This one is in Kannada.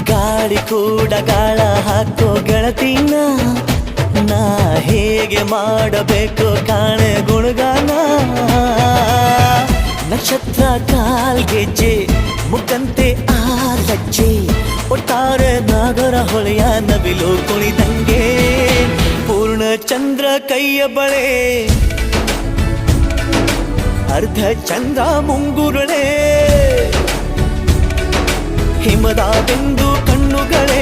ಗಾಳಿ ಕೂಡ ಗಾಳ ಹಾಕೋ ಗೆಳತಿನ ನಾ ಹೇಗೆ ಮಾಡಬೇಕು ಕಾಣೆ ಗುಣಗಾನ ನಕ್ಷತ್ರ ಕಾಲ್ಗೆಜ್ಜೆ ಮುಖಂತೆ ಆ ಲಜ್ಜೆ ಒಟ್ಟಾರೆ ನಾಗರ ಹೊಳೆಯ ನವಿಲು ಕುಣಿದಂಗೆ ಪೂರ್ಣ ಚಂದ್ರ ಕೈಯ ಬಳೆ ಅರ್ಧ ಚಂದ್ರ ಮುಂಗುರುಳೆ ಹಿಮದ ಬಿಂದು ಕಣ್ಣುಗಳೇ